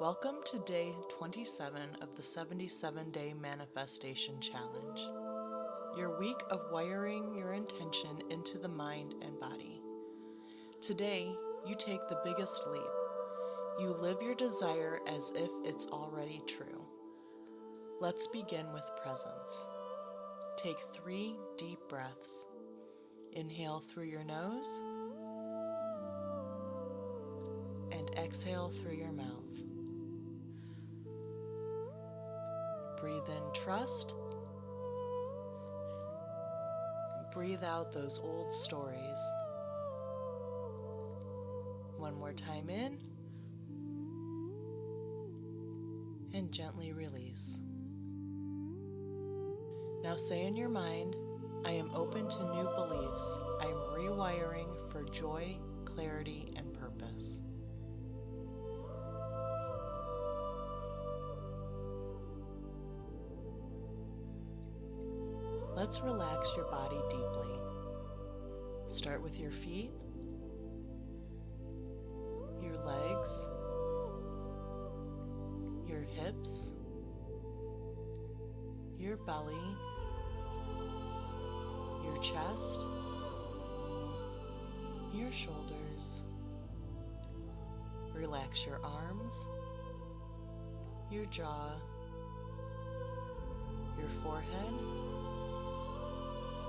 Welcome to day 27 of the 77-day manifestation challenge, your week of wiring your intention into the mind and body. Today, you take the biggest leap. You live your desire as if it's already true. Let's begin with presence. Take 3 deep breaths. Inhale through your nose and exhale through your mouth. Breathe in trust. Breathe out those old stories. One more time in, and gently release. Now say in your mind, I am open to new beliefs. I'm rewiring for joy, clarity, and purpose. Let's relax your body deeply. Start with your feet, your legs, your hips, your belly, your chest, your shoulders. Relax your arms, your jaw, your forehead,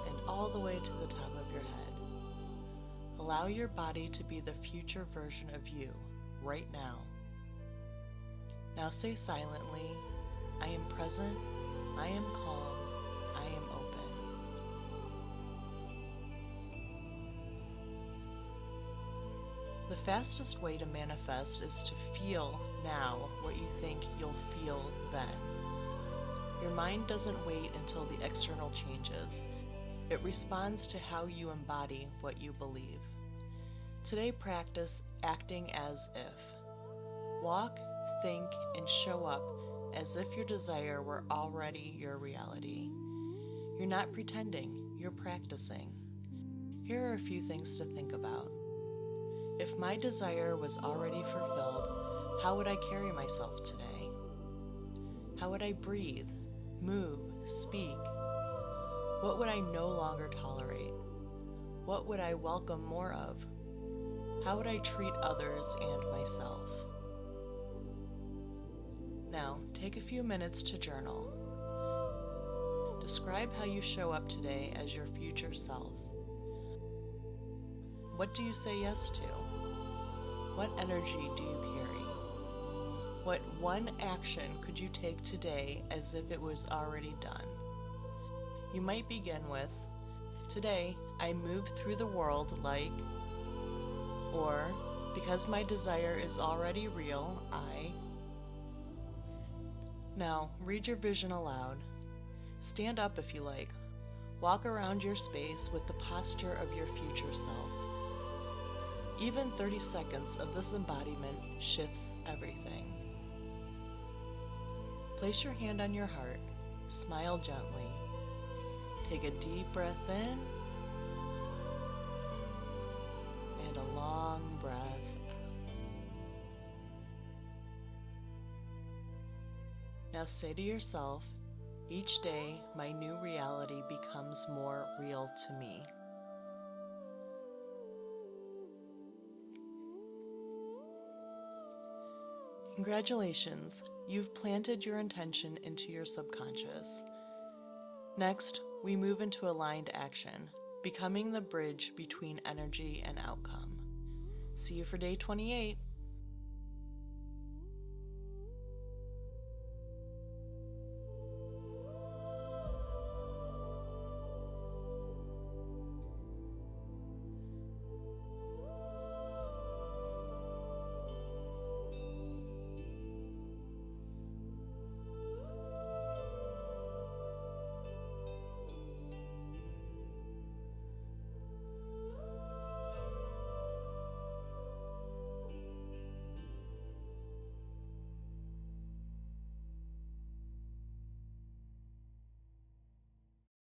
and all the way to the top of your head. Allow your body to be the future version of you right now. Now say silently, I am present, I am calm, I am open. The fastest way to manifest is to feel now what you think you'll feel then. Your mind doesn't wait until the external changes. It responds to how you embody what you believe. Today, practice acting as if. Walk, think, and show up as if your desire were already your reality. You're not pretending, you're practicing. Here are a few things to think about. If my desire was already fulfilled, how would I carry myself today? How would I breathe, move, speak? What would I no longer tolerate? What would I welcome more of? How would I treat others and myself? Now, take a few minutes to journal. Describe how you show up today as your future self. What do you say yes to? What energy do you carry? What one action could you take today as if it was already done? You might begin with, today I move through the world like, or because my desire is already real, I. Now, read your vision aloud. Stand up if you like. Walk around your space with the posture of your future self. Even 30 seconds of this embodiment shifts everything. Place your hand on your heart. Smile gently. Take a deep breath in and a long breath out. Now say to yourself, each day my new reality becomes more real to me. Congratulations, you've planted your intention into your subconscious. Next, we move into aligned action, becoming the bridge between energy and outcome. See you for day 28.